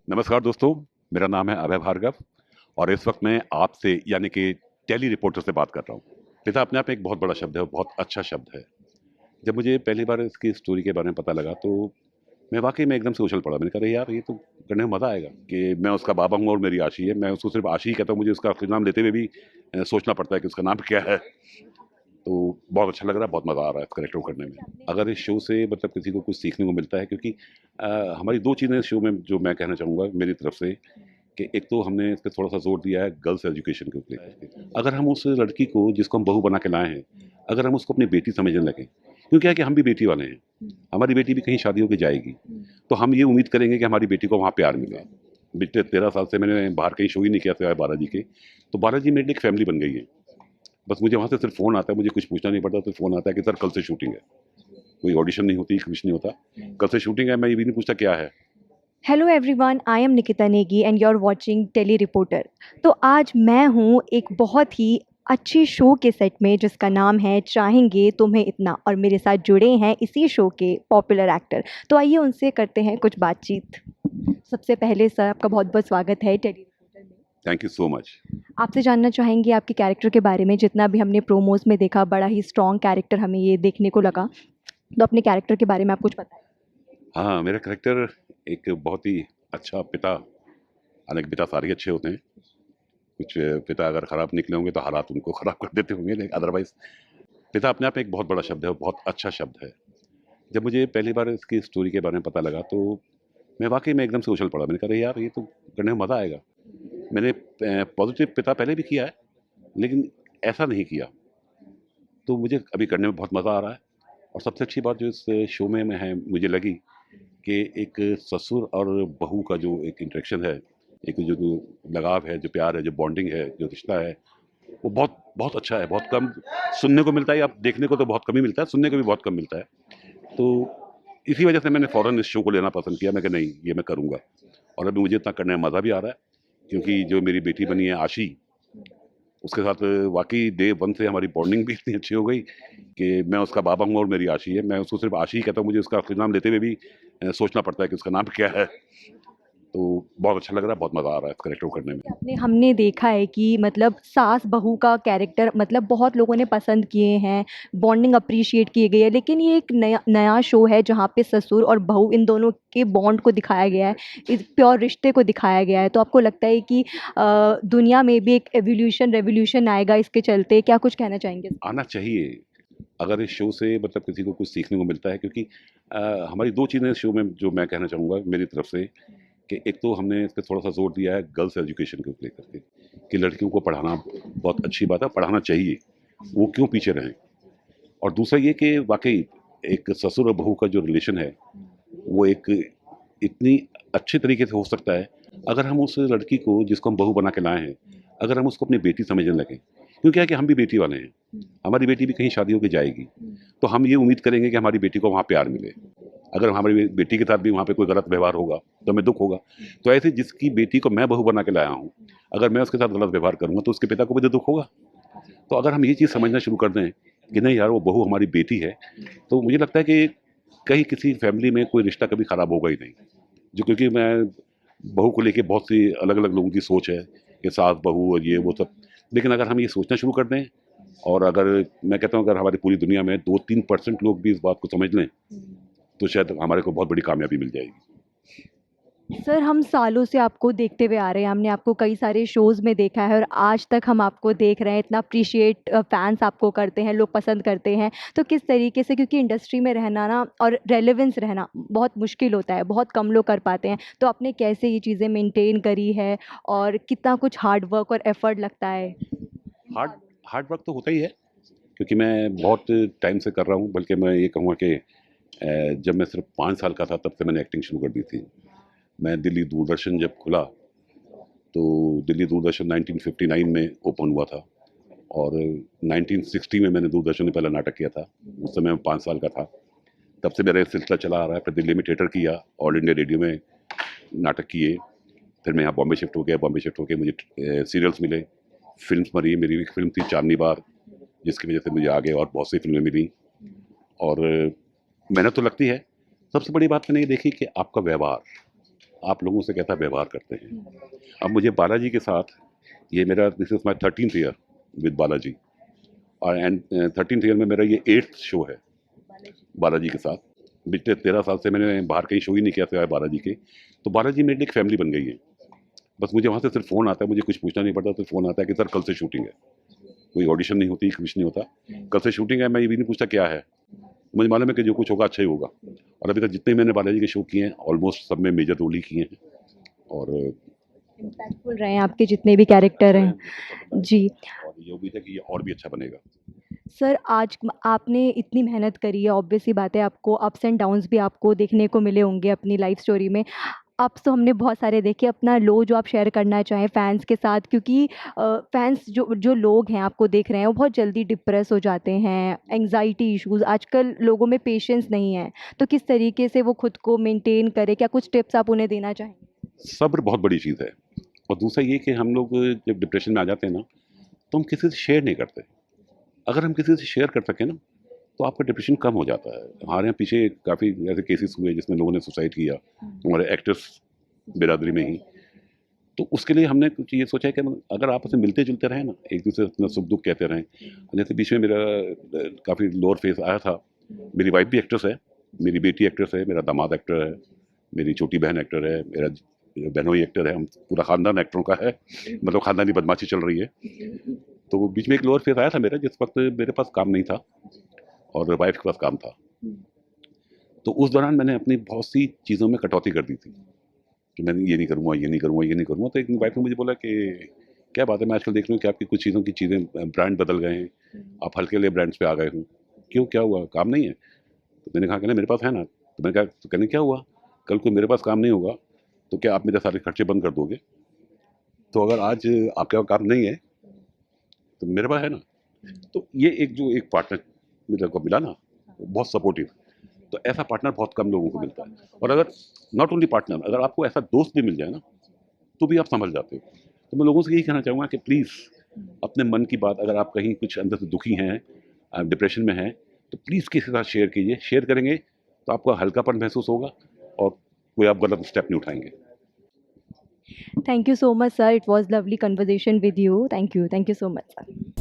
नमस्कार दोस्तों, मेरा नाम है अभय भार्गव और इस वक्त मैं आपसे यानी कि टेली रिपोर्टर से बात कर रहा हूँ। पिता अपने आप में एक बहुत बड़ा शब्द है और बहुत अच्छा शब्द है। जब मुझे पहली बार इसकी स्टोरी के बारे में पता लगा तो मैं वाक़ई में एकदम से उछल पड़ा। मैंने कहा, "अरे यार, ये तो करने में मज़ा आएगा कि मैं उसका बाबा हूँ और मेरी आशी है।" मैं उसको सिर्फ़ आशी ही कहता हूँ, मुझे उसका असली नाम लेते हुए भी सोचना पड़ता है कि उसका नाम क्या है। तो बहुत अच्छा लग रहा है, बहुत मज़ा आ रहा है इस कैरेक्टर को करने में। अगर इस शो से मतलब किसी को कुछ सीखने को मिलता है क्योंकि हमारी 2 चीज़ें इस शो में जो मैं कहना चाहूँगा मेरी तरफ से कि एक तो हमने इस पे थोड़ा-सा ज़ोर दिया है गर्ल्स एजुकेशन के ऊपर। अगर हम उस लड़की को जिसको हम बहू बना के लाए हैं, अगर हम उसको अपनी बेटी समझने लगें, क्यों क्या है कि हम भी बेटी वाले हैं। हमारी बेटी भी कहीं शादी होके जाएगी, तो हम ये उम्मीद करेंगे कि हमारी बेटी को वहाँ प्यार मिले। बीते 13 साल से मैंने बाहर कहीं शो ही नहीं किया सिवाय बालाजी के, तो बालाजी मेरे लिए एक फैमिली बन गई है। बस मुझे वहाँ से सिर्फ़ फ़ोन आता है, मुझे कुछ पूछना नहीं पड़ता, सिर्फ़ फ़ोन आता है कि सर कल से शूटिंग है। कोई ऑडिशन नहीं होती, कुछ नहीं होता। कल से शूटिंग है, मैं ये भी नहीं पूछता क्या है। Hello everyone, I am Nikita Negi and you are watching Tele Reporter. तो आज मैं हूँ एक बहुत ही अच्छी शो के सेट में जिसका नाम है चाहेंगे तुम्हें इतना, और मेरे साथ जुड़े हैं इसी शो के पॉपुलर एक्टर। तो आइए उनसे करते हैं कुछ बातचीत। सबसे पहले सर, आपका बहुत बहुत स्वागत है टेली रिपोर्टर में। Thank you so much. आपसे जानना चाहेंगे आपके कैरेक्टर के बारे में। जितना भी हमने प्रोमोज में देखा, बड़ा ही स्ट्रॉन्ग कैरेक्टर हमें ये देखने को लगा। तो अपने कैरेक्टर के बारे में आप कुछ बताएं। हाँ, मेरा कैरेक्टर एक बहुत ही अच्छा पिता। हालाँकि पिता सारे ही अच्छे होते हैं। कुछ पिता अगर खराब निकले होंगे तो हालात उनको खराब कर देते होंगे, लेकिन अदरवाइज़ पिता अपने आप में एक बहुत बड़ा शब्द है और बहुत अच्छा शब्द है। जब मुझे पहली बार इसकी स्टोरी के बारे में पता लगा तो मैं वाक़ई में एकदम से उछल पड़ा। मैंने कहा, "अरे यार, ये तो करने में मज़ा आएगा।" मैंने पॉज़िटिव पिता पहले भी किया है, लेकिन ऐसा नहीं किया। तो मुझे अभी करने में बहुत मज़ा आ रहा है और सबसे अच्छी बात जो इस शो में है मुझे लगी कि एक ससुर और बहू का जो एक इंटरेक्शन है, एक जो लगाव है, जो प्यार है, जो बॉन्डिंग है, जो रिश्ता है, वो बहुत बहुत अच्छा है। बहुत कम सुनने को मिलता है, अब देखने को तो बहुत कम ही मिलता है, सुनने को भी बहुत कम मिलता है। तो इसी वजह से मैंने फ़ौरन इस शो को लेना पसंद किया। मैं कहा नहीं, ये मैं करूँगा और अभी मुझे इतना करने में मज़ा भी आ रहा है क्योंकि जो मेरी बेटी बनी है आशी, उसके साथ वाक़ई डे 1 से हमारी बॉन्डिंग भी इतनी अच्छी हो गई कि मैं उसका बाबा हूँ और मेरी आशी है। मैं उसको सिर्फ़ आशी ही कहता हूँ, मुझे उसका असली नाम लेते हुए भी सोचना पड़ता है कि उसका नाम क्या है। तो बहुत अच्छा लग रहा है, बहुत मज़ा आ रहा है इस कैरेक्टर को करने में। आपने हमने देखा है कि मतलब सास बहू का कैरेक्टर मतलब बहुत लोगों ने पसंद किए हैं, बॉन्डिंग अप्रिशिएट की गई है, लेकिन ये एक नया नया शो है जहाँ पे ससुर और बहू इन दोनों के बॉन्ड को दिखाया गया है, इस प्योर रिश्ते को दिखाया गया है। तो आपको लगता है कि दुनिया में भी एक एवोल्यूशन रेवोल्यूशन आएगा इसके चलते? क्या कुछ कहना चाहेंगे? आना चाहिए, अगर इस शो से मतलब किसी को कुछ सीखने को मिलता है क्योंकि हमारी 2 चीज़ें इस शो में जो मैं कहना चाहूँगा मेरी तरफ से कि एक तो हमने इस पे थोड़ा-सा ज़ोर दिया है गर्ल्स एजुकेशन को लेकर के कि लड़कियों को पढ़ाना बहुत अच्छी बात है, पढ़ाना चाहिए, वो क्यों पीछे रहें। और दूसरा ये कि वाक़ई एक ससुर और बहू का जो रिलेशन है, वो एक इतनी अच्छे तरीके से हो सकता है, अगर हम उस लड़की को जिसको हम बहू बना के लाए हैं, अगर हम उसको अपनी बेटी समझने लगें। क्यों क्या है कि हम भी बेटी वाले हैं, हमारी बेटी भी कहीं शादी होके जाएगी, तो हम ये उम्मीद करेंगे कि हमारी बेटी को वहाँ प्यार मिले। अगर हमारी बेटी के साथ भी वहाँ पे कोई गलत व्यवहार होगा, तो हमें दुःख होगा। तो ऐसे जिसकी बेटी को मैं बहू बना के लाया हूँ, अगर मैं उसके साथ गलत व्यवहार करूँगा, तो उसके पिता को भी तो दुःख होगा। तो अगर हम ये चीज़ समझना शुरू कर दें कि नहीं यार, वो बहू हमारी बेटी है, तो मुझे लगता है कि कहीं किसी फैमिली में कोई रिश्ता कभी खराब होगा ही नहीं। जो क्योंकि मैं बहू को लेके बहुत सी अलग-अलग लोगों की सोच है कि सास-बहू और ये वो सब। लेकिन अगर हम ये सोचना शुरू कर दें और अगर मैं कहता हूँ अगर हमारी पूरी दुनिया में 2-3% लोग भी इस बात को समझ लें, तो शायद हमारे को बहुत बड़ी कामयाबी मिल जाएगी। सर, हम सालों से आपको देखते हुए आ रहे हैं, हमने आपको कई सारे शोज़ में देखा है और आज तक हम आपको देख रहे हैं, इतना अप्रिशिएट फैंस आपको करते हैं, लोग पसंद करते हैं। तो किस तरीके से, क्योंकि इंडस्ट्री में रहना ना और रेलेवेंस रहना बहुत मुश्किल होता है, बहुत कम लोग कर पाते हैं। तो आपने कैसे ये चीज़ें मेंटेन करी है और कितना कुछ हार्ड वर्क और एफर्ट लगता है इन हार्ड सालों में? हार्ड वर्क तो होता ही है, क्योंकि मैं बहुत टाइम से कर रहा हूँ, बल्कि मैं ये कहूँगा कि जब मैं सिर्फ़ 5 साल का था तब से मैंने एक्टिंग शुरू कर दी थी। मैं दिल्ली दूरदर्शन जब खुला, तो दिल्ली दूरदर्शन 1959 में ओपन हुआ था और 1960 में मैंने दूरदर्शन में पहला नाटक किया था। उस समय मैं 5 साल का था। तब से मेरा ये सिलसिला चला आ रहा है। फिर दिल्ली में थिएटर किया, ऑल इंडिया रेडियो में नाटक किए। फिर मैं यहाँ बॉम्बे शिफ्ट हो गया। बॉम्बे शिफ्ट होके मुझे सीरियल्स मिले, फ़िल्म्स बनी। मेरी एक फ़िल्म थी चांदनी बार, जिसकी वजह से मुझे आगे और बहुत सी फ़िल्में मिली और मेहनत तो लगती है, सबसे बड़ी बात मैंने ये देखी कि आपका व्यवहार, आप लोगों से कैसा व्यवहार करते हैं। अब मुझे बालाजी के साथ, ये मेरा this is my 13th year with Balaji, और एंड 13th ईयर में मेरा ये 8th शो है बालाजी के साथ। पिछले 13 साल से मैंने बाहर कहीं शो ही नहीं किया सिवाय बालाजी के। तो बालाजी मेरे लिए एक फैमिली बन गई है। बस मुझे वहाँ से सिर्फ फ़ोन आता है, मुझे कुछ पूछना नहीं पड़ता, सिर्फ फ़ोन आता है कि सर कल से शूटिंग है। कोई ऑडिशन नहीं होती, कुछ नहीं होता, कल से शूटिंग है। मैं ये भी नहीं पूछता क्या है, मुझे मालूम है कि जो कुछ होगा अच्छा ही होगा। और अभी तक जितने मैंने बालाजी के शो किए हैं ऑलमोस्ट सब में मेजर रोल ही किए हैं, और इम्पैक्टफुल रहे हैं आपके जितने भी कैरेक्टर हैं। जी। और ये उम्मीद है कि ये और भी अच्छा बनेगा। सर आज आपने इतनी मेहनत करी है, ऑब्वियस सी बात है आपको अप्स एंड डाउन्स भी आपको देखने को मिले होंगे अपनी लाइफ स्टोरी में। अप्स तो हमने बहुत सारे देखे, अपना लो जो आप शेयर करना चाहें फैंस के साथ, क्योंकि फैंस जो जो लोग हैं आपको देख रहे हैं वो बहुत जल्दी डिप्रेस हो जाते हैं, एंग्जाइटी इश्यूज़, आजकल लोगों में पेशेंस नहीं है, तो किस तरीके से वो खुद को मेंटेन करें, क्या कुछ टिप्स आप उन्हें देना चाहेंगे? सब्र बहुत बड़ी चीज़ है। और दूसरा ये कि हम लोग जब डिप्रेशन में आ जाते हैं ना, तो हम किसी से शेयर नहीं करते। अगर हम किसी से शेयर कर सकें ना, तो आपका डिप्रेशन कम हो जाता है। हमारे यहाँ पीछे काफ़ी ऐसे केसेस हुए जिसमें लोगों ने सुसाइड किया, हमारे एक्टर्स बिरादरी में ही। तो उसके लिए हमने कुछ ये सोचा है कि अगर आपस में मिलते जुलते रहें ना, एक दूसरे से अपना सुख दुख कहते रहें। जैसे बीच में मेरा काफ़ी लोअर फेज आया था। मेरी वाइफ भी एक्ट्रेस है, मेरी बेटी एक्ट्रेस है, मेरा दामाद एक्टर है, मेरी छोटी बहन एक्टर है, मेरा बहनोई एक्टर है, हम पूरा ख़ानदान एक्टरों का है, मतलब ख़ानदानी बदमाशी चल रही है। तो बीच में एक लोअर फेज आया था मेरा, जिस वक्त मेरे पास काम नहीं था और वाइफ के पास काम था। तो उस दौरान मैंने अपनी बहुत सी चीज़ों में कटौती कर दी थी कि मैं ये नहीं करूँगा, ये नहीं करूँगा, ये नहीं करूँगा। तो एक दिन वाइफ ने मुझे बोला कि क्या बात है, मैं आजकल देख रही हूँ कि आपकी कुछ चीज़ों की चीज़ें ब्रांड बदल गए हैं, आप हल्के ले ब्रांड्स पे आ गए हो, क्यों, क्या हुआ, काम नहीं है? तो मैंने कहा कि नहीं मेरे पास है ना। तो मैंने कहा, तो कहने क्या हुआ, कल को मेरे पास काम नहीं होगा तो क्या आप मेरे सारे खर्चे बंद कर दोगे? तो अगर आज आपके पास काम नहीं है तो मेरे पास है ना। तो ये एक जो एक पार्टनर मेरे को मिला ना, वो बहुत सपोर्टिव। तो ऐसा पार्टनर बहुत कम लोगों को मिलता है। और अगर नॉट ओनली पार्टनर, अगर आपको ऐसा दोस्त भी मिल जाए ना, तो भी आप संभल जाते हो। तो मैं लोगों से यही कहना चाहूँगा कि प्लीज़ अपने मन की बात, अगर आप कहीं कुछ अंदर से दुखी हैं, आप डिप्रेशन में हैं, तो प्लीज़ किसी के साथ शेयर कीजिए। शेयर करेंगे तो आपको हल्कापन महसूस होगा और कोई आप गलत स्टेप नहीं उठाएंगे। Thank you so much sir, it was lovely conversation with you. Thank you so much sir.